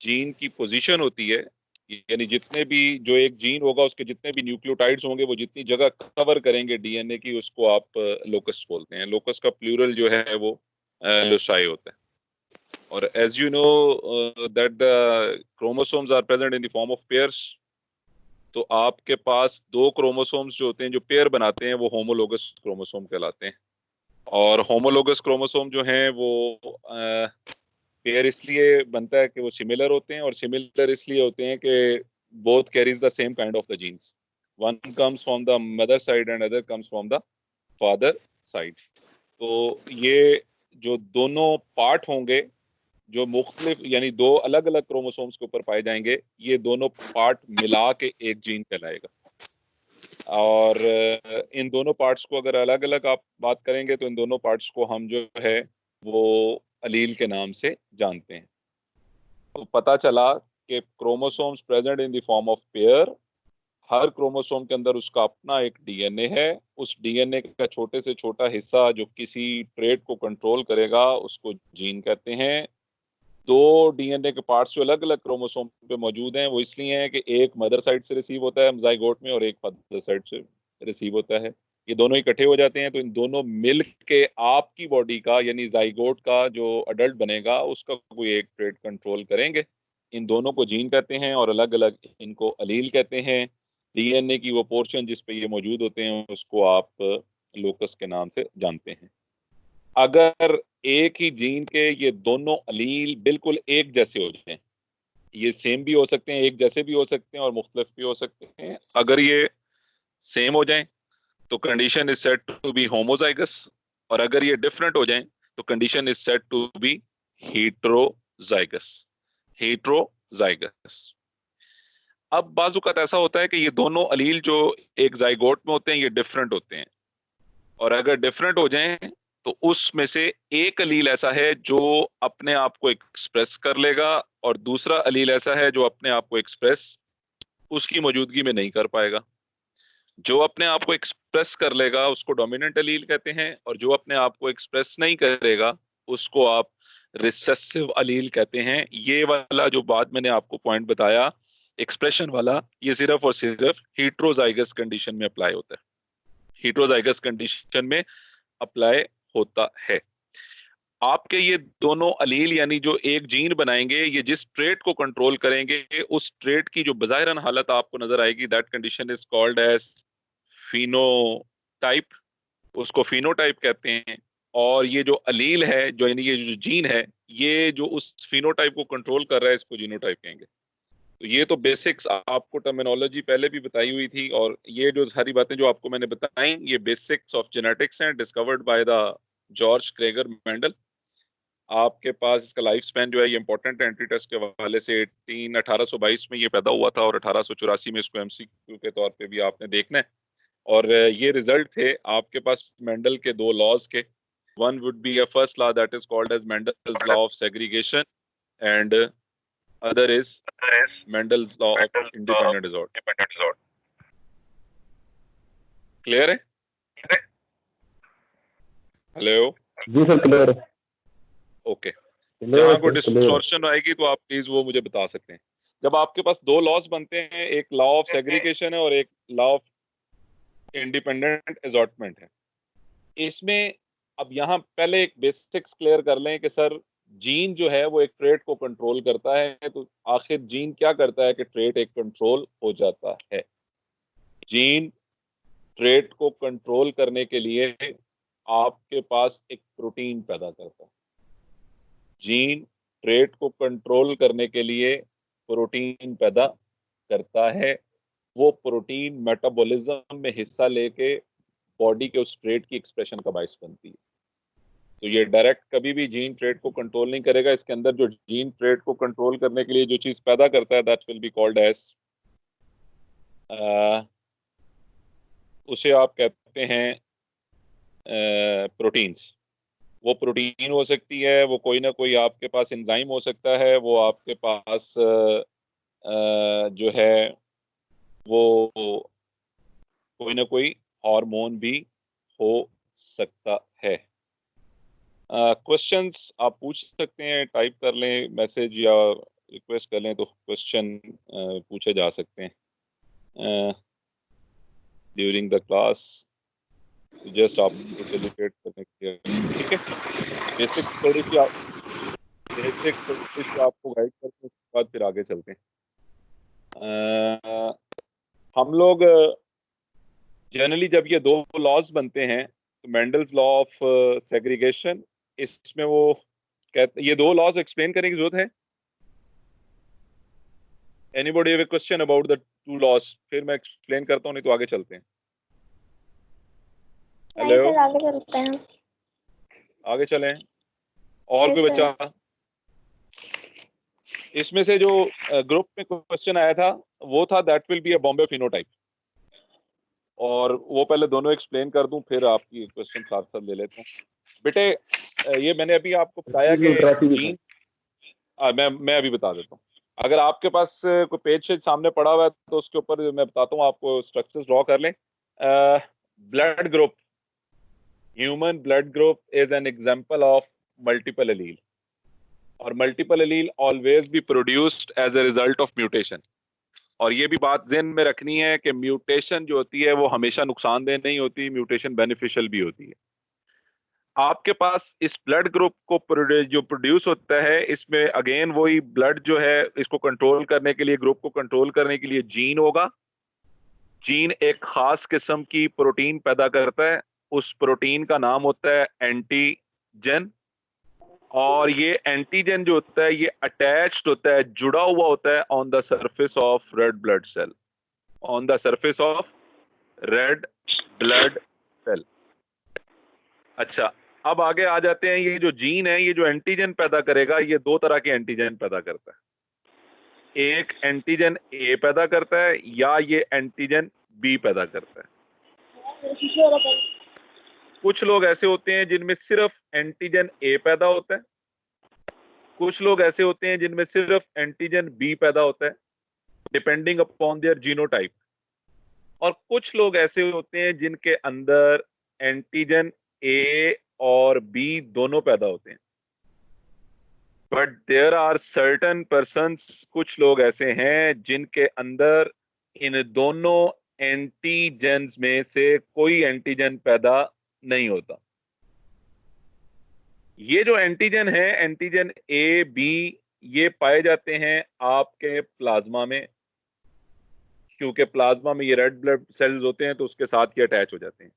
Gene की position होती है, यानी जितने भी जो एक जीन होगा उसके जितने भी न्यूक्लियोटाइड्स होंगे वो जितनी जगह कवर करेंगे डीएनए की, उसको आप लोकस बोलते हैं। लोकस का प्लूरल जो है वो लोसाई होता है। और as you know that the chromosomes are present in the form of pairs, तो आपके पास दो क्रोमोसोम्स जो होते हैं जो पेयर बनाते हैं वो होमोलोगस क्रोमोसोम कहलाते हैं। और होमोलोगस क्रोमोसोम जो हैं वो पेयर इसलिए बनता है कि वो सिमिलर होते हैं, और सिमिलर इसलिए होते हैं कि both carries the same kind of the genes. One comes from the mother side and other comes from the father side. तो ये जो दोनों पार्ट होंगे जो मुख्तलिफ यानी दो अलग अलग क्रोमोसोम्स के ऊपर पाए जाएंगे, ये दोनों पार्ट मिला के एक जीन कहलाएगा। और इन दोनों पार्ट्स को अगर अलग अलग आप बात करेंगे तो इन दोनों पार्ट्स को हम जो है वो अलील के नाम से जानते हैं। तो पता चला कि chromosomes present in the form of pair, her chromosome के अंदर उसका अपना एक डीएनए है। उस डीएनए का छोटे से छोटा हिस्सा जो किसी ट्रेट को कंट्रोल करेगा उसको जीन कहते हैं। दो डीएनए के पार्ट्स जो अलग अलग क्रोमोसोम पे मौजूद हैं वो इसलिए हैं कि एक मदर साइड से रिसीव होता है जाइगोट में और एक फादर साइड से रिसीव होता है। ये दोनों इकट्ठे हो जाते हैं तो इन दोनों मिल के आपकी बॉडी का यानी जाइगोट का जो अडल्ट बनेगा उसका कोई एक ट्रेट कंट्रोल करेंगे। इन दोनों को जीन कहते हैं और अलग अलग इनको अलील कहते हैं। डीएनए की वो पोर्शन जिस पे ये मौजूद होते हैं उसको आप लोकस के नाम से जानते हैं। अगर एक ही जीन के ये दोनों अलील बिल्कुल एक जैसे हो जाएं, ये सेम भी हो सकते हैं, एक जैसे भी हो सकते हैं और मुख्तलिफ भी हो सकते हैं। अगर ये सेम हो जाएं तो condition is said to be homozygous, और अगर ये डिफरेंट हो जाएं तो condition is said to be heterozygous. Heterozygous. अब बाजुकात ऐसा होता है कि ये दोनों अलील जो एक जाइगोट में होते हैं ये डिफरेंट होते हैं, और अगर डिफरेंट हो जाएं तो उसमें से एक अलील ऐसा है जो अपने आप को एक्सप्रेस कर लेगा, और दूसरा अलील ऐसा है जो अपने आप को एक्सप्रेस उसकी मौजूदगी में नहीं कर पाएगा। जो अपने आप को एक्सप्रेस कर लेगा उसको डोमिनेंट अलील कहते हैं, और जो अपने आप को एक्सप्रेस नहीं करेगा उसको आप रिसेसिव अलील कहते हैं। ये वाला जो बात मैंने आपको पॉइंट बताया एक्सप्रेशन वाला, ये सिर्फ और सिर्फ हीट्रोजाइगस कंडीशन में अप्लाई होता है, हीट्रोजाइगस कंडीशन में अप्लाई होता है। आपके ये दोनों अलील यानी जो एक जीन बनाएंगे ये जिस ट्रेट को कंट्रोल करेंगे उस ट्रेट की जो बज़ाहिरन हालत आपको नजर आएगी that condition is called as phenotype. उसको फिनोटाइप कहते हैं। और ये जो अलील है जो यानी ये जो जीन है ये जो उस फिनोटाइप को कंट्रोल कर रहा है इसको जीनोटाइप कहेंगे। तो ये तो बेसिक्स आपको टर्मिनोलॉजी पहले भी बताई हुई थी, और ये जो सारी बातें जो आपको मैंने बताई ये बेसिक्स ऑफ जेनेटिक्स हैं discovered by the George Gregor Mendel. आपके पास इसका लाइफ स्पैन जो है ये इंपॉर्टेंट है एंट्री टेस्ट के हवाले से 1822 में ये पैदा हुआ था, और 1884 में इसको एमसीक्यू के तौर पे भी आपने देखना है। और ये रिजल्ट थे आपके पास मेंडल के दो लॉज के। One would be a first law that is called as Mendel's law of segregation, and other is Mendel's law of independent resort. Clear है? हेलो? जी सर, क्लियर है। ओके। क्लियर है जहां कोई सर, क्लियर है। Distortion आएगी तो आप प्लीज वो मुझे बता सकते हैं। जब आपके पास दो लॉज बनते हैं, एक लॉ ऑफ सेग्रीगेशन है और एक लॉ ऑफ इंडिपेंडेंट असॉर्टमेंट है, इसमें अब यहाँ पहले एक बेसिक्स क्लियर कर लें कि सर जीन जो है वो एक ट्रेट को कंट्रोल करता है, तो आखिर जीन क्या करता है कि ट्रेट एक कंट्रोल हो जाता है। जीन ट्रेट को कंट्रोल करने के लिए आपके पास एक प्रोटीन पैदा करता है। जीन ट्रेट को कंट्रोल करने के लिए प्रोटीन पैदा करता है। वो प्रोटीन मेटाबॉलिज्म में हिस्सा लेके बॉडी के उस ट्रेट की एक्सप्रेशन का बायस बनती है। तो ये डायरेक्ट कभी भी जीन ट्रेट को कंट्रोल नहीं करेगा। इसके अंदर जो जीन ट्रेट को कंट्रोल करने के लिए जो चीज पैदा करता है that will be called as, उसे आप कहते हैं प्रोटीन्स। वो प्रोटीन हो सकती है, वो कोई ना कोई आपके पास एंजाइम हो सकता है, वो आपके पास जो है वो कोई ना कोई हार्मोन भी हो सकता है। क्वेश्चंस आप पूछ सकते हैं, टाइप कर लें मैसेज या रिक्वेस्ट कर लें तो क्वेश्चन पूछे जा सकते हैं ड्यूरिंग द क्लास, जस्ट आपको फैसिलिटेट करने के लिए, ठीक है। बेसिक थोड़ी सी आपको गाइड करते हैं, उसके बाद फिर आगे चलते हैं। हम लोग जनरली जब ये दो लॉज बनते हैं, तो मेंडल्स लॉ ऑफ सेग्रीगेशन, इसमें वो कहते, ये दो लॉज एक्सप्लेन करने की जरूरत है? Anybody have a question about the two laws? फिर मैं एक्सप्लेन करता हूँ, नहीं तो आगे चलते हैं। नहीं सर, आगे चलते हैं। आगे चलें। और Yes, कोई sir. बच्चा? इसमें से जो ग्रुप में क्वेश्चन आया था वो था that will be a Bombay phenotype, और वो पहले दोनों एक्सप्लेन कर दूं, फिर आपकी क्वेश्चन साथ साथ ले लेता हूँ। बेटे ये मैंने अभी आपको बताया कि जीन, मैं अभी बता देता हूँ। अगर आपके पास कोई पेज शेज सामने पड़ा हुआ है तो उसके ऊपर मैं बताता हूँ आपको, स्ट्रक्चर्स ड्रॉ कर लें। Blood group, human blood group is an example of multiple allele, और multiple allele always be produced as a result of mutation. और ये भी बात ज़हन में रखनी है कि म्यूटेशन जो होती है वो हमेशा नुकसानदेह नहीं होती, म्यूटेशन बेनिफिशियल भी होती है। आपके पास इस ब्लड ग्रुप को जो प्रोड्यूस होता है, इसमें अगेन वही ब्लड जो है, इसको कंट्रोल करने के लिए, ग्रुप को कंट्रोल करने के लिए जीन होगा। जीन एक खास किस्म की प्रोटीन पैदा करता है, उस प्रोटीन का नाम होता है एंटीजन। और ये एंटीजन जो होता है ये अटैच्ड होता है, जुड़ा हुआ होता है on the surface of red blood cell, on the surface of red blood cell. अच्छा, अब आगे आ जाते हैं। ये जो जीन है, ये जो एंटीजन पैदा करेगा, ये दो तरह के एंटीजन पैदा करता है। एक एंटीजन ए पैदा करता है, या ये एंटीजन बी पैदा करता है। कुछ लोग ऐसे होते हैं जिनमें सिर्फ एंटीजन ए पैदा होता है, कुछ लोग ऐसे होते हैं जिनमें सिर्फ एंटीजन बी पैदा होता है, डिपेंडिंग अपॉन देयर जीनोटाइप। और कुछ लोग ऐसे होते हैं जिनके अंदर एंटीजन ए और बी दोनों पैदा होते हैं। But there are certain persons, कुछ लोग ऐसे हैं जिनके अंदर इन दोनों एंटीजन्स में से कोई एंटीजन पैदा नहीं होता। ये जो एंटीजन है, एंटीजन ए बी, ये पाए जाते हैं आपके प्लाज्मा में, क्योंकि प्लाज्मा में ये रेड ब्लड सेल्स होते हैं तो उसके साथ ये अटैच हो जाते हैं।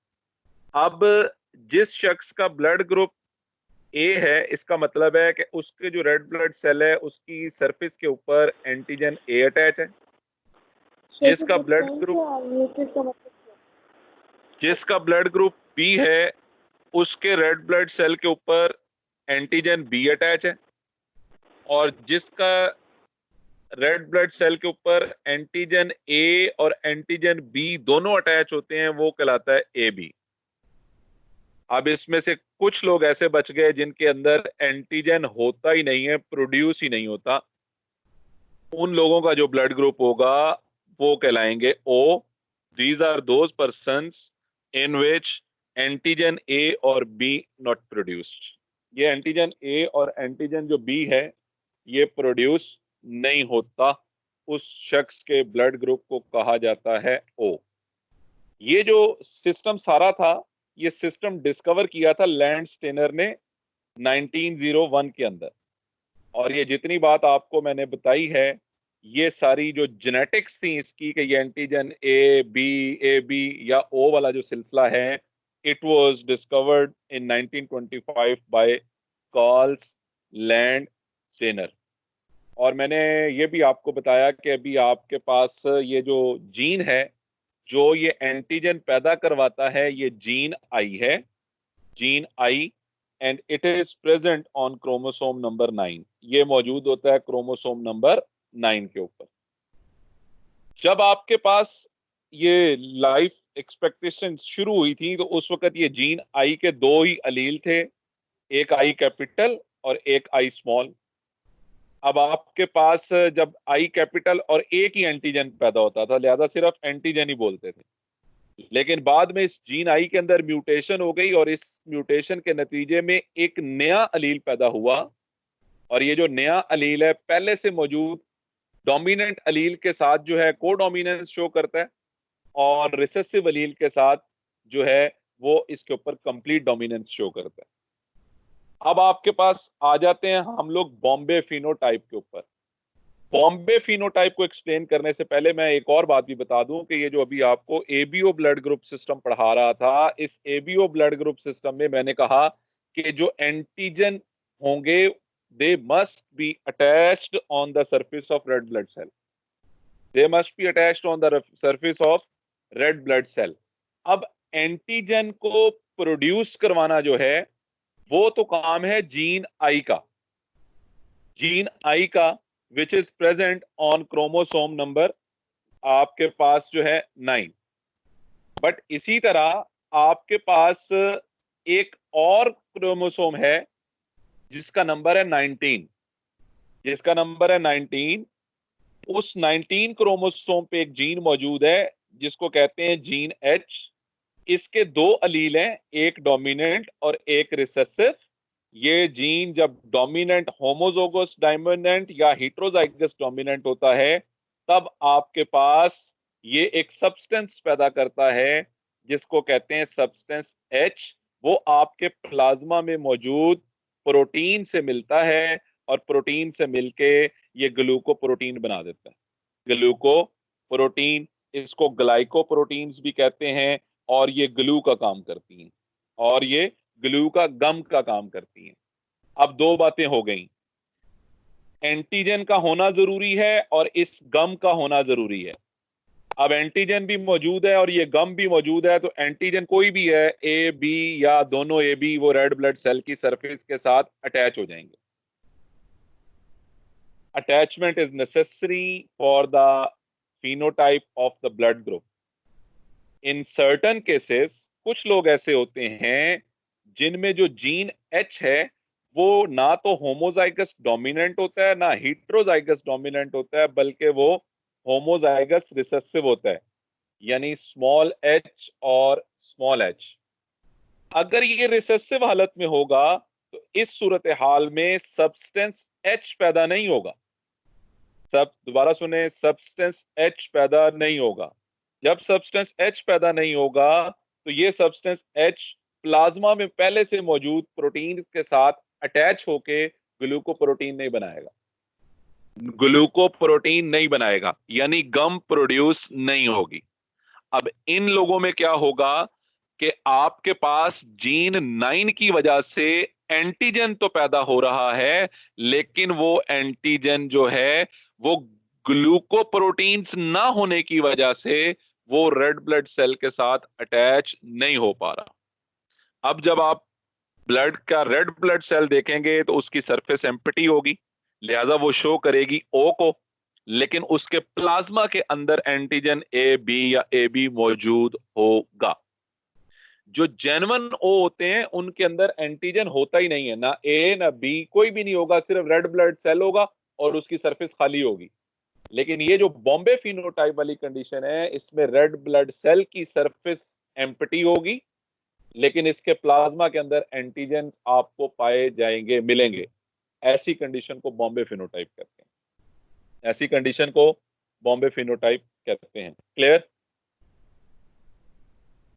अब जिस शख्स का ब्लड ग्रुप ए है, इसका मतलब है कि उसके जो रेड ब्लड सेल है उसकी सरफेस के ऊपर एंटीजन ए अटैच है। जिसका ब्लड ग्रुप बी है, उसके रेड ब्लड सेल के ऊपर एंटीजन बी अटैच है। और जिसका रेड ब्लड सेल के ऊपर एंटीजन ए और एंटीजन बी दोनों अटैच होते हैं, वो कहलाता है ए बी। अब इसमें से कुछ लोग ऐसे बच गए जिनके अंदर एंटीजन होता ही नहीं है, प्रोड्यूस ही नहीं होता। उन लोगों का जो ब्लड ग्रुप होगा वो कहलाएंगे O. These are those persons in which antigen A और बी नॉट प्रोड्यूस्ड। ये एंटीजन ए और एंटीजन जो बी है ये प्रोड्यूस नहीं होता, उस शख्स के ब्लड ग्रुप को कहा जाता है ओ। ये जो सिस्टम सारा था, ये सिस्टम डिस्कवर किया था लैंडस्टेनर ने 1901 के अंदर। और ये जितनी बात आपको मैंने बताई है, ये सारी जो जेनेटिक्स थी इसकी, कि ये एंटीजन ए बी या ओ वाला जो सिलसिला है, it was discovered in 1925 by Karls Landsteiner. और मैंने ये भी आपको बताया कि अभी आपके पास ये जो जीन है, जो ये एंटीजन पैदा करवाता है, ये जीन आई है, gene I, and it is present on chromosome number 9। ये मौजूद होता है क्रोमोसोम नंबर 9 के ऊपर। जब आपके पास ये लाइफ एक्सपेक्टेशन शुरू हुई थी, तो उस वक्त ये जीन आई के दो ही अलील थे, एक आई कैपिटल और एक आई स्मॉल। अब आपके पास जब आई कैपिटल और एक ही एंटीजन पैदा होता था, लिहाजा सिर्फ एंटीजन ही बोलते थे। लेकिन बाद में इस जीन आई के अंदर म्यूटेशन हो गई, और इस म्यूटेशन के नतीजे में एक नया अलील पैदा हुआ और ये जो नया अलील है पहले से मौजूद डोमिनेंट अलील के साथ जो है को डोमिनेंस शो करता है, और रिसेसिव अलील के साथ जो है वो इसके ऊपर कंप्लीट डोमिनेंस शो करता है। अब आपके पास आ जाते हैं हम लोग बॉम्बे फिनोटाइप के ऊपर। बॉम्बे फिनोटाइप को एक्सप्लेन करने से पहले मैं एक और बात भी बता दूं कि ये जो अभी आपको एबीओ ब्लड ग्रुप सिस्टम पढ़ा रहा था, इस एबीओ ब्लड ग्रुप सिस्टम में मैंने कहा कि जो एंटीजन होंगे they must be attached on the surface of red blood cell, they must be attached on the surface of red blood cell. अब एंटीजन को प्रोड्यूस करवाना जो है वो तो काम है जीन आई का, जीन आई का which is present on chromosome number आपके पास जो है 9। बट इसी तरह आपके पास एक और क्रोमोसोम है जिसका नंबर है 19, जिसका नंबर है 19। उस 19 क्रोमोसोम पे एक जीन मौजूद है जिसको कहते हैं जीन एच। इसके दो अलील हैं, एक डोमिनेंट और एक रिसेसिव। ये जीन जब डोमिनेंट होमोजोगस डोमिनेंट या हेटेरोजाइगस डोमिनेंट होता है तब आपके पास ये एक सब्सटेंस पैदा करता है जिसको कहते हैं सब्सटेंस एच। वो आपके प्लाज्मा में मौजूद प्रोटीन से मिलता है और प्रोटीन से मिलके ये ग्लूकोप्रोटीन बना देता है, ग्लूकोप्रोटीन। इसको ग्लाइकोप्रोटीन्स भी कहते हैं और ये ग्लू का काम करती हैं, और ये ग्लू का गम का काम करती हैं। अब दो बातें हो गई, एंटीजन का होना जरूरी है और इस गम का होना जरूरी है। अब एंटीजन भी मौजूद है और ये गम भी मौजूद है, तो एंटीजन कोई भी है, ए बी या दोनों ए बी, वो रेड ब्लड सेल की सरफेस के साथ अटैच हो जाएंगे। Attachment is necessary for the phenotype of the blood group. In certain cases कुछ लोग ऐसे होते हैं जिनमें जो जीन एच है वो ना तो होमोजाइगस डोमिनेंट होता है ना हेटेरोजाइगस डोमिनेंट होता है, बल्कि वो होमोजाइगस रिसेसिव होता है, यानी स्मॉल एच और स्मॉल एच। अगर ये रिसेसिव हालत में होगा तो इस सूरत हाल में सब्सटेंस एच पैदा नहीं होगा। सब दोबारा सुने, सब्सटेंस एच पैदा नहीं होगा। जब सब्सटेंस एच पैदा नहीं होगा तो ये सब्सटेंस एच प्लाज्मा में पहले से मौजूद प्रोटीन के साथ अटैच होके ग्लूकोप्रोटीन नहीं बनाएगा, ग्लूकोप्रोटीन नहीं बनाएगा, यानी गम प्रोड्यूस नहीं होगी। अब इन लोगों में क्या होगा कि आपके पास जीन 9 की वजह से एंटीजन तो पैदा हो रहा है, लेकिन वो एंटीजन जो है वो ग्लूकोप्रोटीन्स ना होने की वजह से वो रेड ब्लड सेल के साथ अटैच नहीं हो पा रहा। अब जब आप ब्लड का रेड ब्लड सेल देखेंगे तो उसकी सरफेस एम्प्टी होगी, लिहाजा वो शो करेगी ओ को, लेकिन उसके प्लाज्मा के अंदर एंटीजन ए बी या ए बी मौजूद होगा। जो जेन्युइन ओ होते हैं उनके अंदर एंटीजन होता ही नहीं है, ना ए ना बी, कोई भी नहीं होगा, सिर्फ रेड ब्लड सेल होगा और उसकी सरफेस खाली होगी। लेकिन ये जो बॉम्बे फिनोटाइप वाली कंडीशन है इसमें रेड ब्लड सेल की सरफेस एम्प्टी होगी, लेकिन इसके प्लाज्मा के अंदर एंटीजन आपको पाए जाएंगे, मिलेंगे। ऐसी कंडीशन को बॉम्बे फिनोटाइप कहते हैं, ऐसी कंडीशन को बॉम्बे फिनोटाइप कहते हैं। Clear?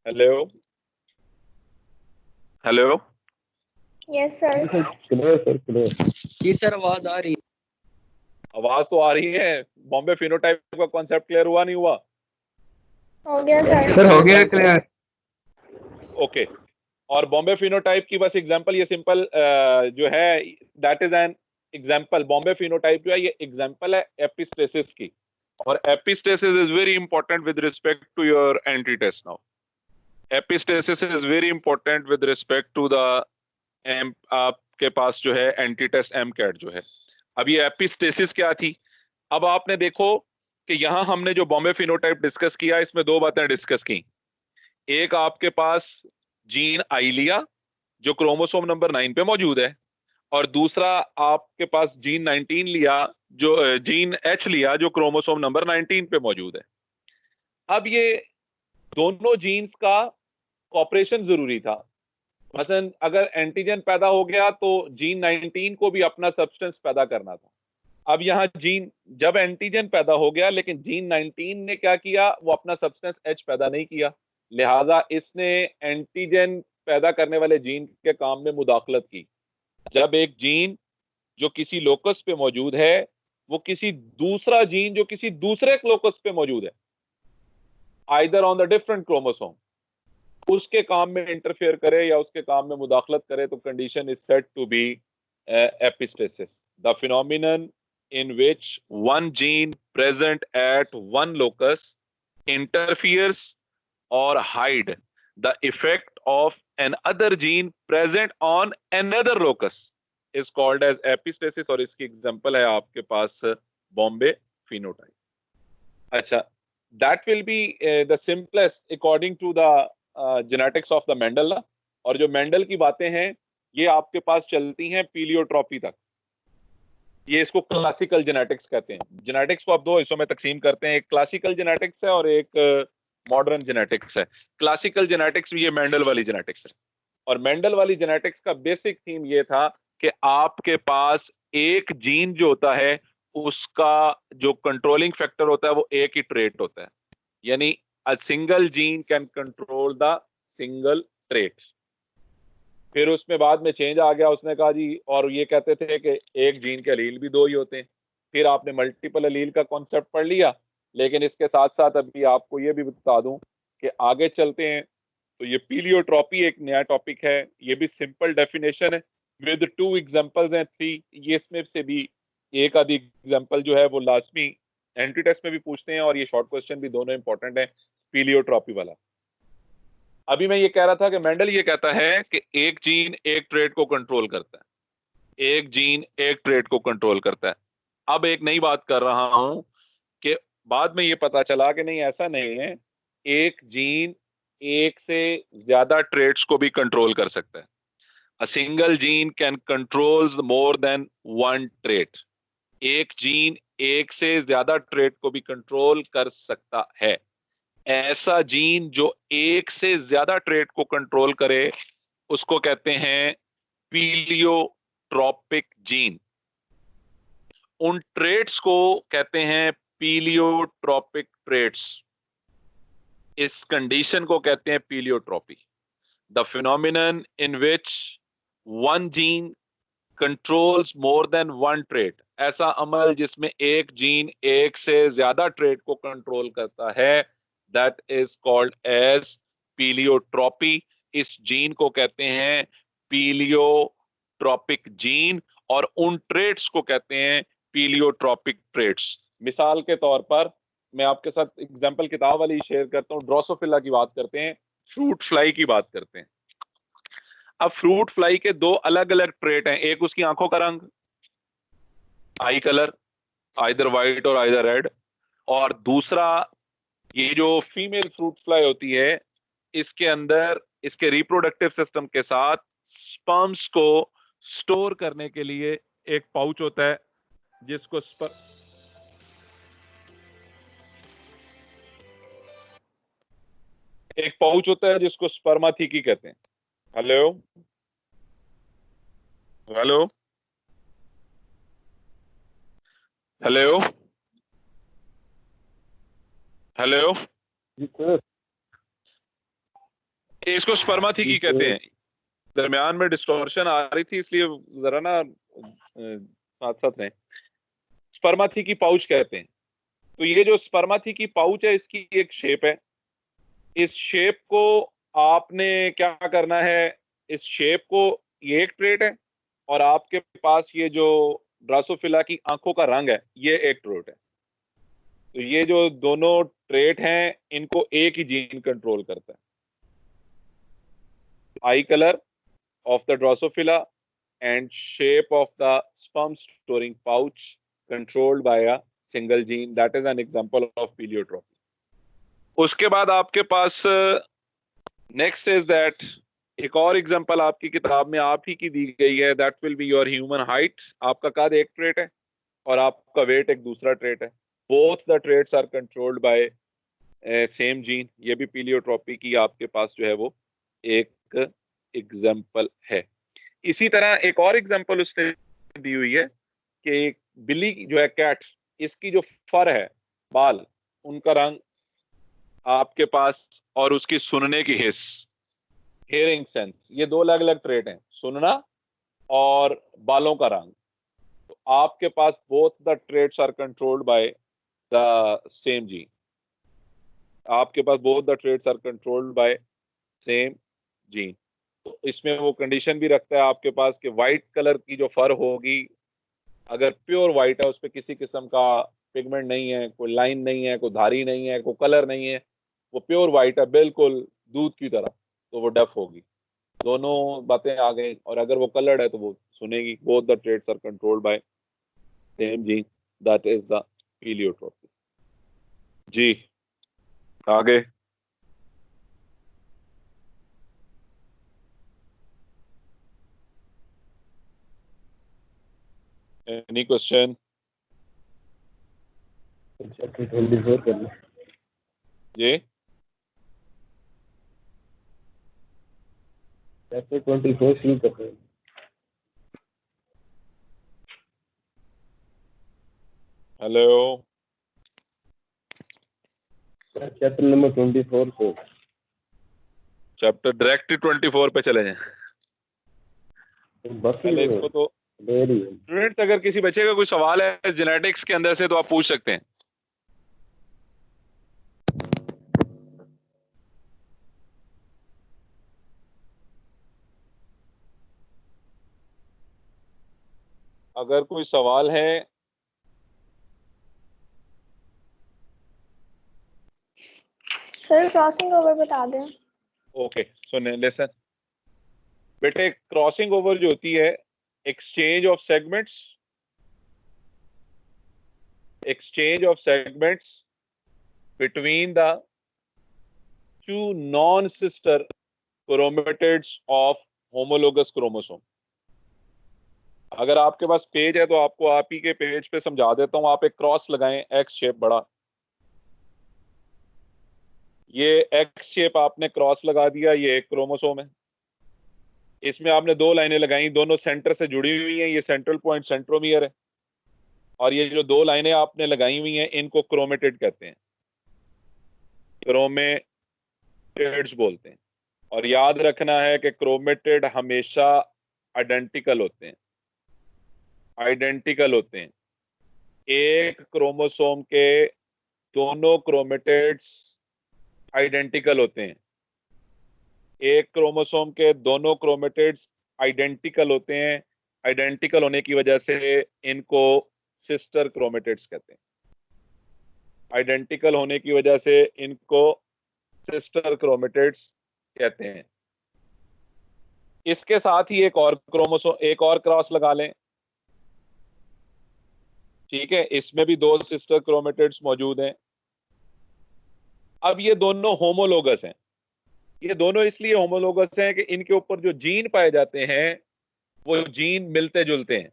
Hello hello, yes sir. Clear sir, clear. जी सर, आवाज आ रही है। आवाज तो आ रही है। बॉम्बे फिनोटाइप का कॉन्सेप्ट क्लियर हुआ नहीं हुआ? हो गया Yes, सर। sir, सर हो गया क्लियर। ओके। और बॉम्बे फिनोटाइप की बस एग्जांपल ये सिंपल जो है that is an example. Bombay phenotype जो है ये एग्जांपल है एपिस्टेसिस की, और epistasis is very important with respect to your anti test. Now epistasis is very important with respect to the आपके पास जो है एंटी टेस्ट एम कैट जो है। अब ये एपिस्टेसिस क्या थी? अब आपने देखो कि यहां हमने जो बॉम्बे फिनोटाइप डिस्कस किया इसमें दो बातें डिस्कस की। एक आपके पास जीन आई लिया जो क्रोमोसोम नंबर 9 पे मौजूद है, और दूसरा आपके पास जीन 19 लिया, जो जीन एच लिया जो क्रोमोसोम नंबर 19 पे मौजूद है। अब ये दोनों जीन्स का कॉपरेशन जरूरी था। मसलन अगर एंटीजन पैदा हो गया तो जीन 19 को भी अपना सब्सटेंस पैदा करना था। अब यहाँ जीन, जब एंटीजन पैदा हो गया लेकिन जीन 19 ने क्या किया, वो अपना सब्सटेंस एच पैदा नहीं किया, लिहाजा इसने एंटीजन पैदा करने वाले जीन के काम में मुदाखलत की। जब एक जीन जो किसी लोकस पे मौजूद है वो किसी दूसरा जीन जो किसी दूसरे लोकस पे मौजूद है, either on the different chromosome, उसके काम में इंटरफेयर करे या उसके काम में मुदाखलत करे, तो condition is said to be epistasis, the phenomenon in which one gene present at one locus interferes or hide the effect of another gene present on another locus is called as epistasis। और इसकी example है आपके पास Bombay phenotype। अच्छा, that will be the simplest according to the genetics of the Mendel। और जो Mendel की बातें हैं ये आपके पास चलती हैं पीलियोट्रॉपी तक। ये इसको क्लासिकल जेनेटिक्स कहते हैं। जेनेटिक्स को आप दो हिस्सों में तकसीम करते हैं, एक क्लासिकल जेनेटिक्स है और एक मॉडर्न जेनेटिक्स है। क्लासिकल जेनेटिक्स ये मेंडल वाली जेनेटिक्स है, और मेंडल वाली जेनेटिक्स का बेसिक थीम ये था कि आपके पास एक जीन जो होता है उसका जो कंट्रोलिंग फैक्टर होता है वो एक ही ट्रेट होता है, यानी a single gene can control the single trait. फिर उसमें बाद में चेंज आ गया, उसने कहा जी, और ये कहते थे कि एक जीन के अलील भी दो ही होते हैं। फिर आपने मल्टीपल अलील का कॉन्सेप्ट पढ़ लिया, लेकिन इसके साथ साथ अभी आपको ये भी बता दूं कि आगे चलते हैं तो ये पीलियोट्रॉपी एक नया टॉपिक है। ये भी सिंपल डेफिनेशन है विद 2 एग्जांपल्स हैं 3। ये इसमें से भी एक आधी एग्जांपल जो है वो लाजमी एंट्री टेस्ट में भी पूछते हैं और ये शॉर्ट क्वेश्चन भी, दोनों इंपॉर्टेंट है पीलियोट्रॉपी वाला। अभी मैं ये कह रहा था कि मेंडल ये कहता है कि एक जीन एक ट्रेट को कंट्रोल करता है, एक जीन एक ट्रेट को कंट्रोल करता है। अब एक नई बात कर रहा हूं कि बाद में ये पता चला कि नहीं, ऐसा नहीं है, एक जीन एक से ज्यादा ट्रेट्स को भी कंट्रोल कर सकता है। A single gene can controls more than one trait. एक जीन एक से ज्यादा ट्रेट को भी कंट्रोल कर सकता है। ऐसा जीन जो एक से ज्यादा ट्रेट को कंट्रोल करे उसको कहते हैं पीलियोट्रॉपिक जीन। उन ट्रेट्स को कहते हैं पीलियोट्रॉपिक ट्रेट्स। इस कंडीशन को कहते हैं pleiotropy, the phenomenon in which one gene controls more than one trait. ऐसा अमल जिसमें एक जीन एक से ज्यादा ट्रेट को कंट्रोल करता है, दैट इज कॉल्ड एज पीलियोट्रॉपी। इस जीन को कहते हैं पीलियोट्रॉपिक जीन और उन ट्रेट्स को कहते हैं पीलियोट्रॉपिक ट्रेट्स। मिसाल के तौर पर मैं आपके साथ एग्जांपल किताब वाली शेयर करता हूं। ड्रोसोफिला की बात करते हैं, फ्रूट फ्लाई की बात करते हैं। अब फ्रूट फ्लाई के दो अलग अलग ट्रेट हैं, एक उसकी आंखों का रंग, आई कलर, आइदर वाइट और आइदर रेड, और दूसरा ये जो फीमेल फ्रूट फ्लाई होती है इसके अंदर इसके रिप्रोडक्टिव सिस्टम के साथ स्पर्म्स को स्टोर करने के लिए एक पाउच होता है जिसको एक पाउच होता है जिसको स्पर्माथीकी कहते हैं। हेलो हेलो हेलो हेलो, जी सर। इसको स्पर्माथीकी कहते हैं। दरमियान में डिस्टॉर्शन आ रही थी इसलिए जरा ना साथ साथ रहें। स्पर्माथीकी पाउच कहते हैं। तो ये जो स्पर्माथीकी पाउच है इसकी एक शेप है। इस शेप को आपने क्या करना है, इस शेप को, ये एक ट्रेट है, और आपके पास ये जो ड्रासोफिला की आंखों का रंग है ये एक ट्रेट है। तो ये जो दोनों ट्रेट हैं इनको एक ही जीन कंट्रोल करता है। आई colour of the Drosophila and shape of the sperm storing pouch controlled by a single gene, that is an example of pleiotropy। उसके बाद आपके पास next is that एक और एग्जांपल आपकी किताब में आप ही की दी गई है, that will be your human height। आपका कद एक ट्रेट है और आपका वेट एक दूसरा ट्रेट है। both the traits are controlled by same gene। ये भी पीलियोट्रॉपी की आपके पास जो है वो एक एग्जाम्पल है। इसी तरह एक और एग्जाम्पल उसने दी हुई है कि एक बिल्ली जो है, कैट, इसकी जो फर है, बाल, उनका रंग आपके पास, और उसकी सुनने की हिस्स, हियरिंग सेंस, ये दो अलग अलग ट्रेट हैं, सुनना और बालों का रंग। तो आपके पास both the traits are controlled by the same gene. आपके पास both the traits are controlled by same gene. तो इसमें वो कंडीशन भी रखता है आपके पास कि व्हाइट कलर की जो फर होगी, अगर प्योर व्हाइट है, उस पर किसी किस्म का पिगमेंट नहीं है, कोई लाइन नहीं है, कोई धारी नहीं है, कोई कलर नहीं है, वो प्योर व्हाइट है बिल्कुल दूध की तरह, तो वो डेफ होगी। दोनों बातें आ गई। और अगर वो कलर्ड है तो वो सुनेगी। Both the traits are controlled by same gene, that is the pleiotropy. जी आगे। Any question? चैप्टर 24 कर लो। जी चैप्टर 24 शुरू कर रहे हैं। हेलो, चैप्टर नंबर 24 से चैप्टर डायरेक्ट 24 पे चले जाएं। बाकी पहले इसको तो दे रही है। स्टूडेंट्स, अगर किसी बच्चे का कोई सवाल है जेनेटिक्स के अंदर से तो आप पूछ सकते हैं। अगर कोई सवाल है। सर क्रॉसिंग ओवर बता दें। ओके, सुने, लिसन बेटे। क्रॉसिंग ओवर जो होती है, exchange of segments, exchange of segments between the two non-sister chromatids of homologous chromosome। अगर आपके पास पेज है तो आपको आप ही के पेज पे समझा देता हूं। आप एक क्रॉस लगाएं, एक्स शेप बड़ा, ये एक्स शेप आपने क्रॉस लगा दिया, ये एक क्रोमोसोम है। इसमें आपने दो लाइनें लगाई, दोनों सेंटर से जुड़ी हुई हैं, ये सेंट्रल पॉइंट सेंट्रोमियर है। और ये जो दो लाइनें आपने लगाई हुई हैं, इनको क्रोमेटिड कहते हैं, क्रोमेटिड्स बोलते हैं। और याद रखना है कि क्रोमेटिड हमेशा आइडेंटिकल होते हैं, आइडेंटिकल होते हैं। एक क्रोमोसोम के दोनों क्रोमेटिड्स आइडेंटिकल होते हैं। एक क्रोमोसोम के दोनों क्रोमेटिड्स आइडेंटिकल होते हैं। आइडेंटिकल होने की वजह से इनको सिस्टर क्रोमेटिड्स कहते हैं। आइडेंटिकल होने की वजह से इनको सिस्टर क्रोमेटिड्स कहते हैं। इसके साथ ही एक और क्रोमोसोम, एक और क्रॉस लगा लें, ठीक है, इसमें भी दो सिस्टर क्रोमेटिड्स मौजूद हैं। अब ये दोनों होमोलोगस हैं। ये दोनों इसलिए होमोलोगस हैं कि इनके ऊपर जो जीन पाए जाते हैं वो जीन मिलते जुलते हैं,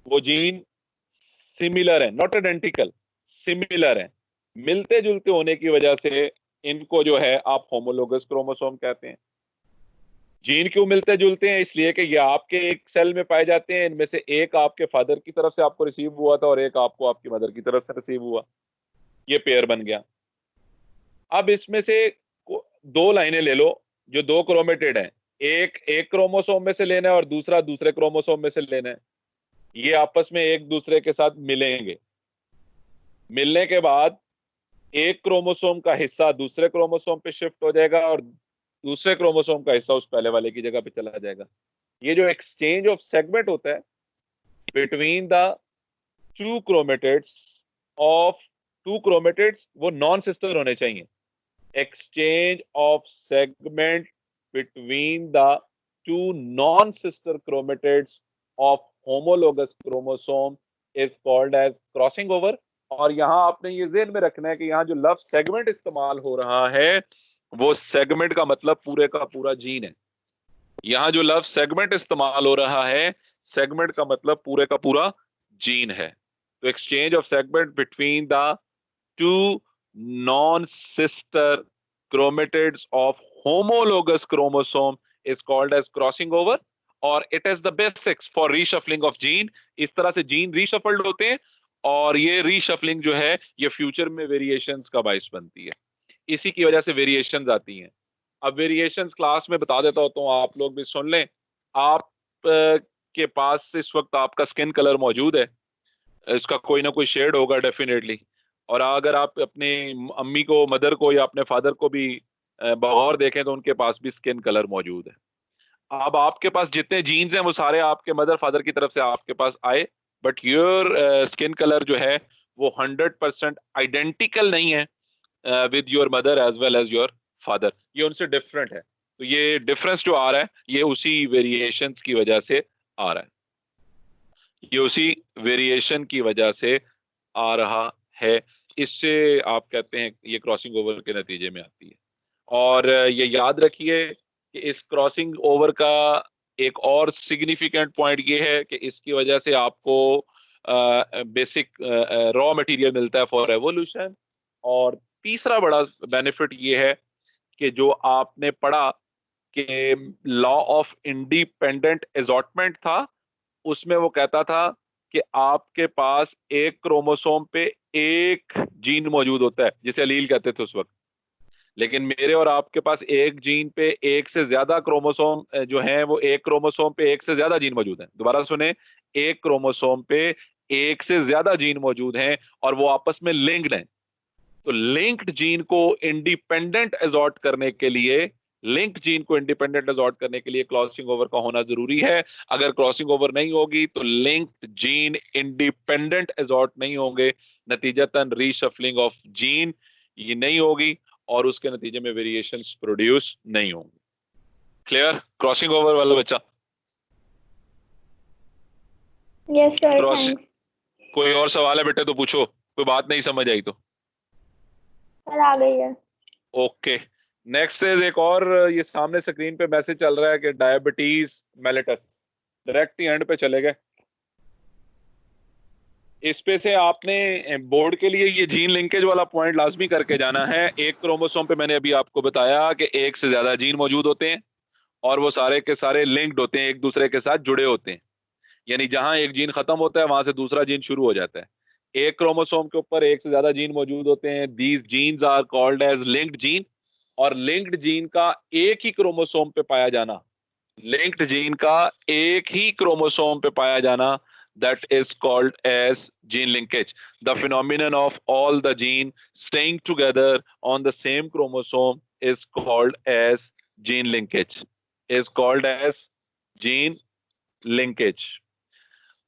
वो जीन सिमिलर है, नॉट आइडेंटिकल, सिमिलर है। मिलते जुलते होने की वजह से इनको जो है आप होमोलोगस क्रोमोसोम कहते हैं। जीन क्यों मिलते जुलते हैं? इसलिए कि ये आपके एक सेल में पाए जाते हैं, इनमें से एक आपके फादर की तरफ से आपको रिसीव हुआ था और एक आपको आपकी मदर की तरफ से रिसीव हुआ, ये पेयर बन गया। अब इसमें से दो लाइनें ले लो जो दो क्रोमेटिड हैं, एक एक क्रोमोसोम में से लेना है और दूसरा दूसरे क्रोमोसोम में से लेना है। ये आपस में एक दूसरे के साथ मिलेंगे। मिलने के बाद एक क्रोमोसोम का हिस्सा दूसरे क्रोमोसोम पे शिफ्ट हो जाएगा और दूसरे क्रोमोसोम का हिस्सा उस पहले वाले की जगह पे चला जाएगा। ये जो एक्सचेंज ऑफ सेगमेंट होता है between the two chromatids of two chromatids, वो नॉन सिस्टर होने चाहिए। Exchange of segment between the two non sister chromatids of homologous chromosome is called as crossing over. और यहां आपने ये ज़हन में रखना है कि यहां जो लफ्ज सेगमेंट इस्तेमाल हो रहा है वो सेगमेंट का मतलब पूरे का पूरा जीन है। यहां जो लफ्ज सेगमेंट इस्तेमाल हो रहा है, सेगमेंट का मतलब पूरे का पूरा जीन है। तो exchange of segment between the two non sister chromatids of homologous chromosome is called as crossing over, और it is the basics for reshuffling of gene। इस तरह से जीन रीशफल्ड होते हैं, और ये रीशफलिंग जो है ये फ्यूचर में वेरिएशंस का बायस बनती है, इसी की वजह से वेरिएशंस आती हैं। अब वेरिएशंस क्लास में बता देता हूं, तो आप लोग भी सुन लें। आप के पास इस वक्त आपका स्किन कलर मौजूद है, इसका कोई ना कोई शेड होगा डेफिनेटली, और अगर आप अपने अम्मी को, मदर को या अपने फादर को भी बगौर देखें तो उनके पास भी स्किन कलर मौजूद है। अब आपके पास जितने जीन्स हैं वो सारे आपके मदर फादर की तरफ से आपके पास आए, बट योर स्किन कलर जो है वो 100% आइडेंटिकल नहीं है with your mother as well as your father, ये उनसे डिफरेंट है। तो ये डिफरेंस जो आ रहा है ये उसी वेरिएशंस की वजह से आ रहा है, ये उसी वेरिएशन की वजह से आ रहा है। इससे आप कहते हैं ये क्रॉसिंग ओवर के नतीजे में आती है। और ये याद रखिए कि इस क्रॉसिंग ओवर का एक और सिग्निफिकेंट पॉइंट ये है कि इसकी वजह से आपको बेसिक रॉ मटेरियल मिलता है फॉर एवोल्यूशन। और तीसरा बड़ा बेनिफिट ये है कि जो आपने पढ़ा कि लॉ ऑफ इंडिपेंडेंट असॉर्टमेंट था, उसमें वो कहता था कि आपके पास एक क्रोमोसोम पे एक जीन मौजूद होता है जिसे अलील कहते थे उस वक्त, लेकिन मेरे और आपके पास एक जीन पे एक से ज्यादा क्रोमोसोम जो हैं, वो एक क्रोमोसोम पे एक से ज्यादा जीन मौजूद हैं। दोबारा सुने, एक क्रोमोसोम पे एक से ज्यादा जीन मौजूद हैं और वो आपस में लिंक्ड हैं। तो लिंक्ड जीन को इंडिपेंडेंट असॉर्ट करने के लिए, लिंक्ड जीन को इंडिपेंडेंट असॉर्ट करने के लिए क्रॉसिंग ओवर का होना जरूरी है। अगर क्रॉसिंग ओवर नहीं होगी तो लिंक्ड जीन इंडिपेंडेंट असॉर्ट नहीं होंगे, नतीजतन रीशफलिंग ऑफ जीन ये नहीं होगी और उसके नतीजे में वेरिएशंस प्रोड्यूस नहीं होंगे। क्लियर क्रॉसिंग ओवर वाला बच्चा? Yes sir, crossing, thanks. कोई और सवाल है बेटे तो पूछो, कोई बात नहीं समझ आई तो। सर आ गई है। ओके, नेक्स्ट इज एक और, ये सामने स्क्रीन पे मैसेज चल रहा है कि diabetes mellitus, direct he and पे चले गए। इस पे से आपने बोर्ड के लिए ये जीन लिंकेज वाला पॉइंट लाजमी करके जाना है। एक क्रोमोसोम पे मैंने अभी आपको बताया कि एक से ज्यादा जीन मौजूद होते हैं और वो सारे के सारे लिंक्ड होते हैं, एक दूसरे के साथ जुड़े होते हैं, यानी जहां एक जीन खत्म होता है वहां से दूसरा जीन शुरू हो जाता है। एक क्रोमोसोम के ऊपर एक से ज्यादा जीन मौजूद होते हैं, these genes are called as linked gene. और लिंक्ड जीन का एक ही क्रोमोसोम पे पाया जाना, लिंक्ड जीन का एक ही क्रोमोसोम पे पाया जाना, that is called as gene linkage. The phenomenon of all the gene staying together on the same chromosome is called as gene linkage, is called as gene linkage.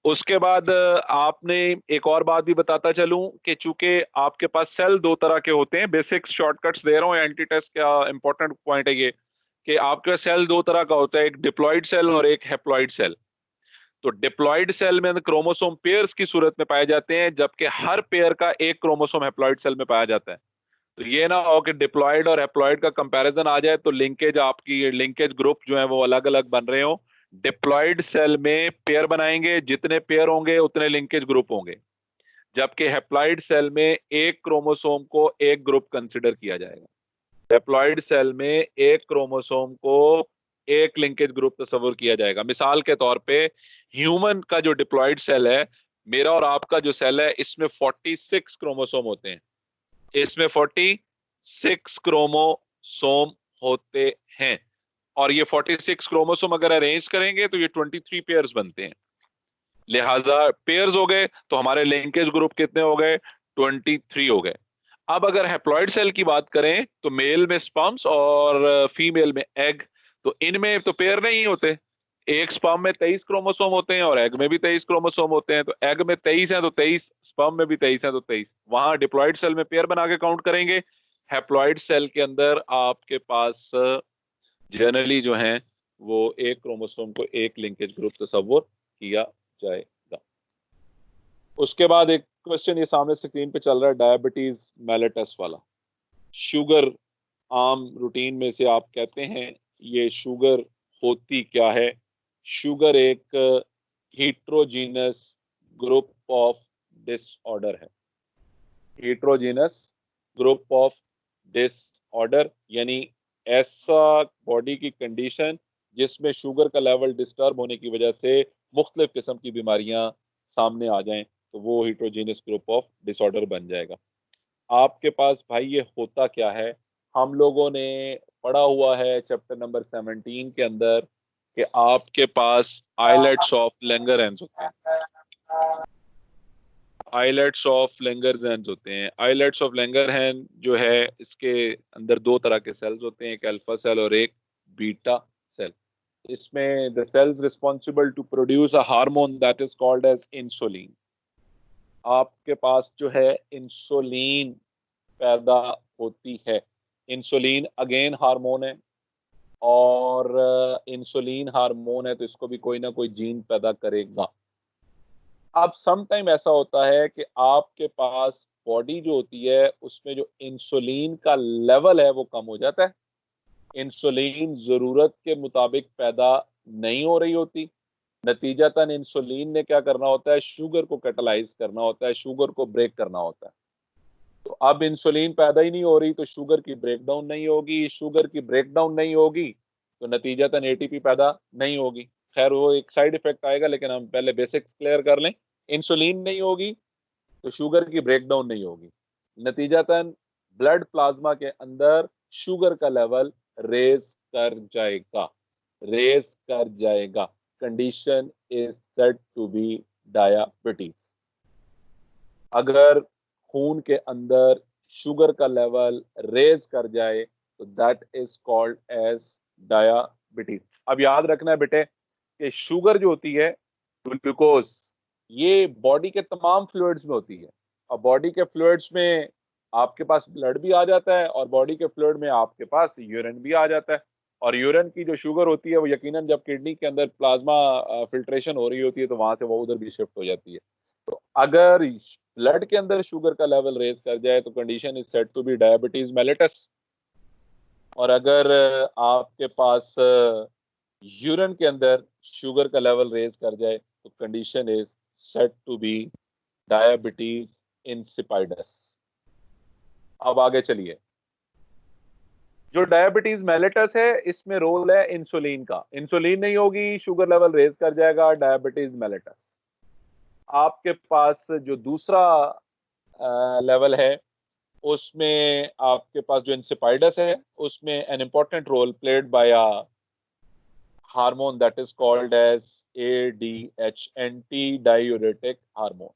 उसके बाद आपने एक और बात भी बताता चलूं कि चूंकि आपके पास सेल दो तरह के होते हैं, बेसिक शॉर्टकट्स दे रहा हूं, एंटी टेस्ट का इंपॉर्टेंट पॉइंट है ये कि आपके सेल दो तरह का होता है, एक डिप्लॉइड सेल और एक हैप्लॉइड सेल। तो डिप्लॉइड सेल में क्रोमोसोम पेयर्स की सूरत में पाए जाते हैं, जबकि हर पेयर का एक क्रोमोसोम हैप्लॉइड सेल में पाया जाता है। तो ये ना हो कि डिप्लॉइड और हैप्लॉइड का कंपैरिजन आ जाए तो लिंकेज, आपकी लिंकेज ग्रुप जो है वो अलग अलग बन रहे हो। डिप्लॉइड सेल में पेयर बनाएंगे, जितने पेयर होंगे उतने लिंकेज ग्रुप होंगे, जबकि हैप्लॉइड सेल में एक क्रोमोसोम को एक ग्रुप कंसिडर किया जाएगा। हैप्लॉइड सेल में एक क्रोमोसोम को एक लिंकेज ग्रुप तस्वर किया जाएगा। मिसाल के तौर पे ह्यूमन का जो डिप्लॉइड सेल है, मेरा और आपका जो सेल है, इसमें 46 क्रोमोसोम होते हैं, इसमें 46 क्रोमोसोम होते हैं। और ये 46 क्रोमोसोम अगर अरेंज करेंगे तो ये 23 पेयर्स बनते हैं। लिहाजा पेयर्स हो गए तो हमारे लिंकेज ग्रुप कितने हो गए? 23 हो गए। अब अगर हैप्लॉइड सेल की बात करें तो मेल में स्पर्म्स और फीमेल में एग, तो इनमें तो पेयर नहीं होते। एक स्पर्म में 23 क्रोमोसोम होते हैं और एग में भी 23 क्रोमोसोम होते हैं। तो एग में 23 है तो 23, स्पर्म में भी 23 है तो 23। वहां डिप्लॉइड सेल में पेयर बना के काउंट करेंगे। हैप्लॉइड सेल के अंदर आपके पास जनरली जो है वो एक क्रोमोसोम को एक लिंकेज ग्रुप तस्वुर किया जाएगा। उसके बाद एक क्वेश्चन ये सामने स्क्रीन पे चल रहा है, डायबिटीज मेलिटस वाला। शुगर आम रूटीन में से आप कहते हैं, ये शुगर होती क्या है? शुगर एक हीट्रोजीनस ग्रुप ऑफ डिसऑर्डर है। हीट्रोजीनस ग्रुप ऑफ डिसऑर्डर यानी ऐसा बॉडी की कंडीशन जिसमें शुगर का लेवल डिस्टर्ब होने की वजह से मुख्तलिफ किस्म की बीमारियां सामने आ जाएं, तो वो हिट्रोजीनियस ग्रुप ऑफ डिसऑर्डर बन जाएगा। आपके पास भाई ये होता क्या है, हम लोगों ने पढ़ा हुआ है चैप्टर नंबर 17 के अंदर कि आपके पास आइलेट्स ऑफ लैंगरहैंस होते हैं। आइलेट्स ऑफ लैंगरहैंस होते हैं। आइलेट्स ऑफ लैंगरहैंस जो है, इसके अंदर दो तरह के सेल्स होते हैं, एक अल्फा सेल और एक बीटा सेल। इसमें the cells responsible to produce a hormone that is called as insulin. आपके पास जो है इंसुलिन पैदा होती है। इंसुलिन अगेन हार्मोन है, और इंसुलिन हार्मोन है तो इसको भी कोई ना कोई जीन पैदा करेगा। अब सम टाइम ऐसा होता है कि आपके पास बॉडी जो होती है उसमें जो इंसुलिन का लेवल है वो कम हो जाता है। इंसुलिन जरूरत के मुताबिक पैदा नहीं हो रही होती। नतीजतन इंसुलिन ने क्या करना होता है, शुगर को कैटलाइज करना होता है, शुगर को ब्रेक करना होता है। तो अब इंसुलिन पैदा ही नहीं हो रही तो शुगर की ब्रेकडाउन नहीं होगी, शुगर की ब्रेकडाउन नहीं होगी तो नतीजतन एटीपी पैदा नहीं होगी। खैर वो एक साइड इफेक्ट आएगा, लेकिन हम पहले बेसिक्स क्लियर कर लें। इंसुलिन नहीं होगी तो शुगर की ब्रेकडाउन नहीं होगी, नतीजतन ब्लड प्लाज्मा के अंदर शुगर का लेवल रेज कर जाएगा, रेज कर जाएगा। Condition is said to be diabetes. अगर खून के अंदर शुगर का लेवल रेज कर जाए तो that is called as diabetes. अब याद रखना है बेटे कि शुगर जो होती है, ग्लूकोज, ये बॉडी के तमाम फ्लूइड्स में होती है। और बॉडी के फ्लूइड्स में आपके पास ब्लड भी आ जाता है, और बॉडी के फ्लूइड में आपके पास यूरिन भी आ जाता है। और यूरिन की जो शुगर होती है वो यकीनन जब किडनी के अंदर प्लाज्मा फिल्ट्रेशन हो रही होती है तो वहां से वो उधर भी शिफ्ट हो जाती है। तो अगर ब्लड के अंदर शुगर का लेवल रेज कर जाए तो condition is said to be diabetes mellitus. और अगर आपके पास यूरिन के अंदर शुगर का लेवल रेज कर जाए तो condition is said to be diabetes insipidus. अब आगे चलिए, जो डायबिटीज मेलिटस है इसमें रोल है इंसुलिन का। इंसुलिन नहीं होगी, शुगर लेवल रेज कर जाएगा, डायबिटीज मेलिटस। आपके पास जो दूसरा लेवल है उसमें आपके पास जो इंसिपिडस है उसमें an important role played by a hormone that is called as ADH, antidiuretic hormone.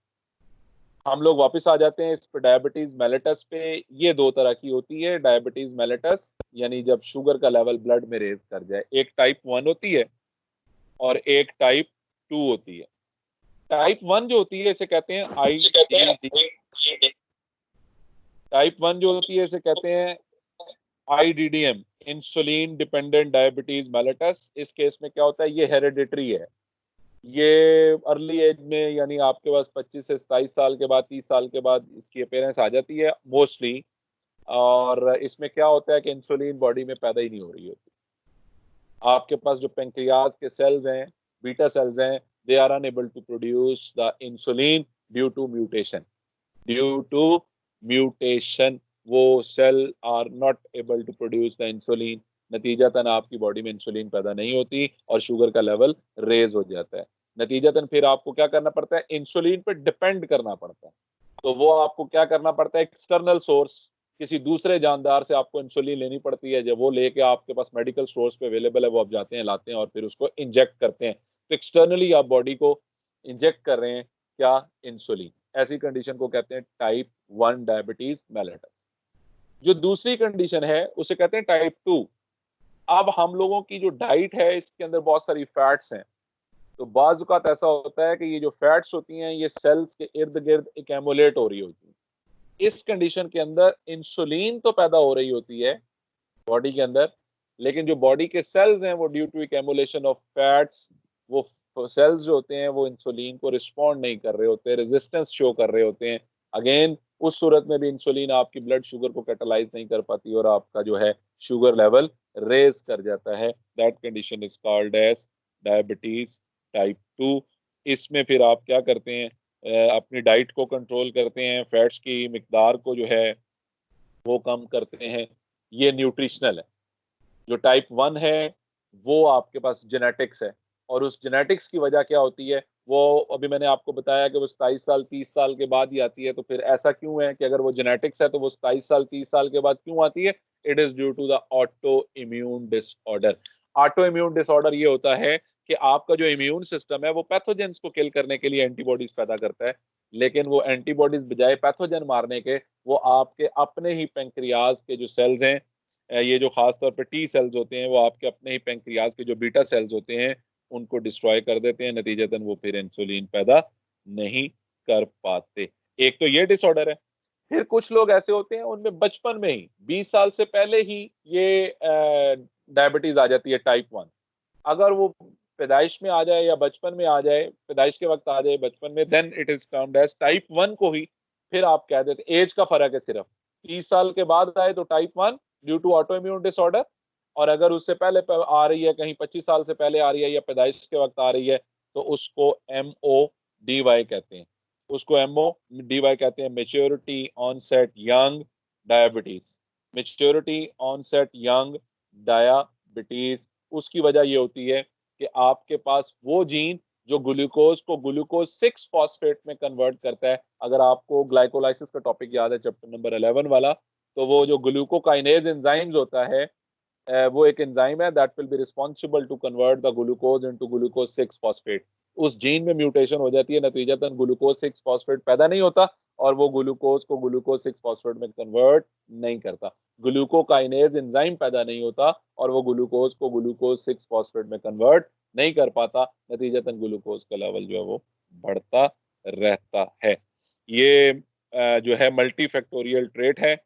हम लोग वापस आ जाते हैं इस पे डायबिटीज मेलिटस पे। ये दो तरह की होती है डायबिटीज मेलिटस, यानी जब शुगर का लेवल ब्लड में रेज कर जाए। एक टाइप 1 होती है और एक टाइप 2 होती है। टाइप 1 जो होती है इसे कहते हैं IDD। टाइप 1 जो होती है इसे कहते हैं IDDM, insulin dependent diabetes mellitus. इस केस में क्या होता है, ये हेरिडिटरी है। ये अर्ली एज में, यानी आपके पास 25 से 27 साल के बाद, 30 साल के बाद इसकी अपीयरेंस आ जाती है मोस्टली। और इसमें क्या होता है कि इंसुलिन बॉडी में पैदा ही नहीं हो रही होती। आपके पास जो पेंक्रियाज के सेल्स हैं, बीटा सेल्स हैं, they are unable to produce the insulin due to mutation. Due to mutation वो cell are not able to produce the insulin. नतीजतन आपकी बॉडी में इंसुलिन पैदा नहीं होती और शुगर का लेवल रेज हो जाता है। नतीजतन फिर आपको क्या करना पड़ता है, इंसुलिन पे डिपेंड करना पड़ता है। तो वो आपको क्या करना पड़ता है, एक्सटर्नल सोर्स, किसी दूसरे जानदार से आपको इंसुलिन लेनी पड़ती है। जब वो लेके आपके पास मेडिकल स्टोर्स पे अवेलेबल है वो आप जाते हैं, लाते हैं और फिर उसको इंजेक्ट करते हैं। तो एक्सटर्नली आप बॉडी को इंजेक्ट कर रहे हैं क्या, इंसुलिन। ऐसी कंडीशन को कहते हैं टाइप 1 डायबिटीज मेलिटस। जो दूसरी कंडीशन है उसे कहते हैं टाइप 2। अब हम लोगों की जो डाइट है इसके अंदर बहुत सारी फैट्स हैं। तो बाज़ औक़ात ऐसा होता है कि ये जो फैट्स होती हैं ये सेल्स के इर्द गिर्द एक्यूमुलेट हो रही होती है। इस कंडीशन के अंदर इंसुलिन तो पैदा हो रही होती है बॉडी के अंदर, लेकिन जो बॉडी के सेल्स हैं वो due to accumulation of fats, वो सेल्स जो होते हैं वो इंसुलिन को रिस्पॉन्ड नहीं कर रहे होते, रेजिस्टेंस शो कर रहे होते हैं। अगेन उस सूरत में भी इंसुलिन आपकी ब्लड शुगर को कैटलाइज नहीं कर पाती और आपका जो है शुगर लेवल रेज कर जाता है। That condition is called as diabetes type 2। इसमें फिर आप क्या करते हैं, अपनी डाइट को कंट्रोल करते हैं, फैट्स की मिकदार को जो है वो कम करते हैं। ये न्यूट्रिशनल है। जो टाइप 1 है वो आपके पास जेनेटिक्स है। और उस जेनेटिक्स की वजह क्या होती है, वो अभी मैंने आपको बताया कि वो 27 साल 30 साल के बाद ही आती है। तो फिर ऐसा क्यों है कि अगर वो जेनेटिक्स है तो वो 27 साल 30 साल के बाद क्यों आती है? It is due to the auto immune disorder. Auto immune disorder ये होता है कि आपका जो इम्यून सिस्टम है वो पैथोजेंस को किल करने के लिए एंटीबॉडीज पैदा करता है, लेकिन वो एंटीबॉडीज बजाय पैथोजन मारने के वो आपके अपने ही पेंक्रियाज के जो सेल्स हैं, ये जो खास तौर पे टी सेल्स होते हैं, वो आपके अपने ही पेंक्रियाज के जो बीटा सेल्स होते हैं उनको डिस्ट्रॉय कर देते हैं। नतीजतन वो फिर इंसुलिन पैदा नहीं कर पाते। एक तो ये डिसऑर्डर है। फिर कुछ लोग ऐसे होते हैं उनमें बचपन में ही 20 साल से पहले ही ये डायबिटीज आ जाती है टाइप 1। अगर वो पैदाइश में आ जाए या बचपन में आ जाए, पैदाइश के वक्त आ जाए बचपन में, then it is termed as type 1 को ही फिर आप कह देते। एज का फर्क है सिर्फ, 30 साल के बाद आए तो type 1 due to auto immune disorder, और अगर उससे पहले आ रही है, कहीं 25 साल से पहले आ रही है या पैदाइश के वक्त आ रही है, तो उसको MODY कहते हैं। उसको MODY कहते हैं, maturity onset young diabetes. Maturity onset young diabetes. उसकी वजह ये होती है कि आपके पास वो जीन जो ग्लूकोज को ग्लूकोज 6 फॉस्फेट में कन्वर्ट करता है। अगर आपको ग्लाइकोलाइसिस का टॉपिक याद है चैप्टर नंबर 11 वाला, तो वो जो ग्लूकोकाइनेज एंजाइम्स होता है, वो एक एंजाइम है that will be responsible to convert the glucose into glucose 6 phosphate. उस जीन में म्यूटेशन हो जाती है, नतीजतन ग्लूकोज 6 फॉस्फेट पैदा नहीं होता और वो ग्लूकोज को ग्लूकोज 6 फॉस्फेट में कन्वर्ट नहीं करता। ग्लूकोकाइनेज एंजाइम पैदा नहीं होता और वो ग्लूकोज को ग्लूकोज 6 फॉस्फेट में कन्वर्ट नहीं कर पाता। नतीजतन ग्लूकोज का लेवल जो है वो बढ़ता रहता है। ये जो है मल्टी फैक्टोरियल ट्रेट है।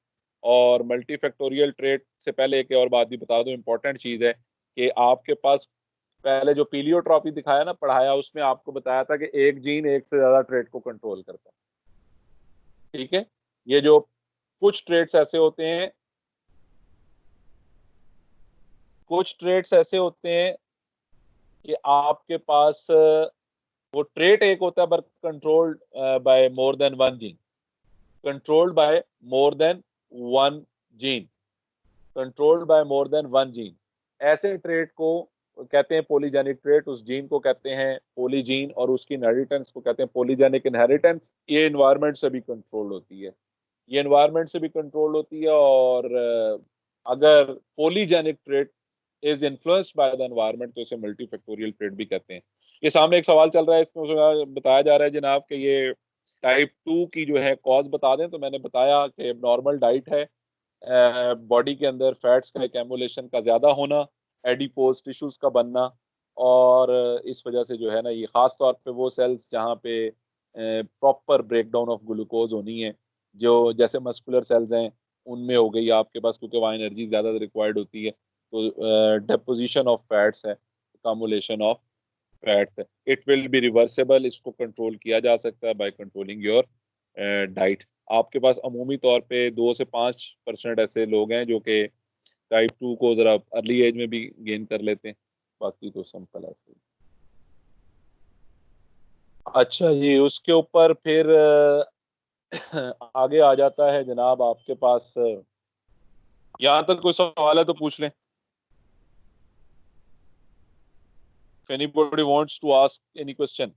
और मल्टी फैक्टोरियल ट्रेट से पहले एक और बात भी बता दूं, इंपॉर्टेंट चीज है कि आपके पास पहले जो पीलियोट्रॉपी दिखाया ना, पढ़ाया, उसमें आपको बताया था कि एक जीन एक से ज्यादा ट्रेट को कंट्रोल करता है। ठीक है, ये जो कुछ ट्रेट्स ऐसे होते हैं, कुछ ट्रेट्स ऐसे होते हैं कि आपके पास वो ट्रेट एक होता है पर controlled by more than one gene. Controlled by more than one gene. Controlled by more than one gene. ऐसे ट्रेट को कहते हैं पॉलीजेनिक ट्रेट। उस जीन को कहते हैं पॉलीजीन और उसकी इनहेरिटेंस को कहते हैं पॉलीजेनिक इनहेरिटेंस। ये एनवायरनमेंट से भी कंट्रोल होती है। ये एनवायरनमेंट से भी कंट्रोल होती है। और अगर polygenic trait is influenced by the environment तो इसे मल्टी फैक्टोरियल ट्रेट भी कहते हैं। ये सामने एक सवाल चल रहा है, इसमें बताया जा रहा है जनाब कि ये टाइप 2 की जो है कॉज बता दें। तो मैंने बताया कि नॉर्मल डाइट है, बॉडी के अंदर फैट्स का एक्यूमुलेशन का ज्यादा होना, एडिपोज टिश्यूज का बनना, और इस वजह से जो है ना, ये खास तौर पे वो सेल्स जहाँ पे प्रॉपर ब्रेकडाउन ऑफ ग्लूकोज होनी है, जो जैसे मस्कुलर सेल्स हैं उनमें हो गई आपके पास, क्योंकि वहाँ एनर्जी ज्यादा रिक्वायर्ड होती है। तो डेपोजिशन ऑफ फैट्स है, एक्यूमुलेशन ऑफ फैट्स है। It will be reversible. इसको कंट्रोल किया जा सकता है बाय कंट्रोलिंग योर डाइट। आपके पास अमूमी तौर पे 2 से 5% ऐसे लोग हैं जो कि टाइप 2 को जरा अर्ली एज में भी गेन कर लेते हैं, बाकी तो सिंपल ऐसे। अच्छा जी, उसके ऊपर फिर आगे आ जाता है जनाब आपके पास। यहाँ तक कोई सवाल है तो पूछ लें। If anybody wants to ask any question.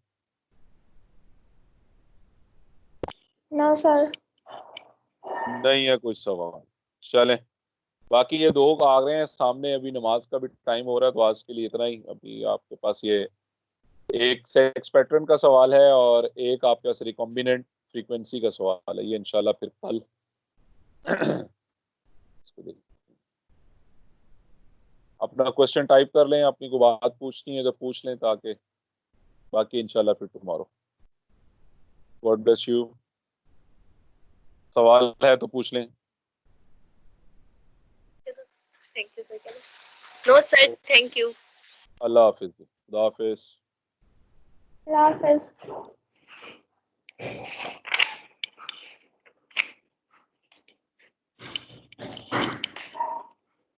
No, sir. नहीं है कोई सवाल, चलें। बाकी ये दो आ गए हैं सामने, अभी नमाज का भी टाइम हो रहा है, तो आज के लिए इतना ही। अभी आपके पास ये एक सेक्स पैटर्न का सवाल है और एक आपके पास रिकॉम्बिनेंट फ्रीक्वेंसी का सवाल है। ये इंशाल्लाह फिर कल इसको देखिए। अपना क्वेश्चन टाइप कर लें, अपनी को बात पूछनी है तो पूछ लें, ताकि बाकी इंशाल्लाह फिर टुमारो। God bless you. सवाल है तो पूछ लें। Thank you sir. No sir, thank you. अल्लाह हाफिज। खुदा हाफिज। Allah Hafiz.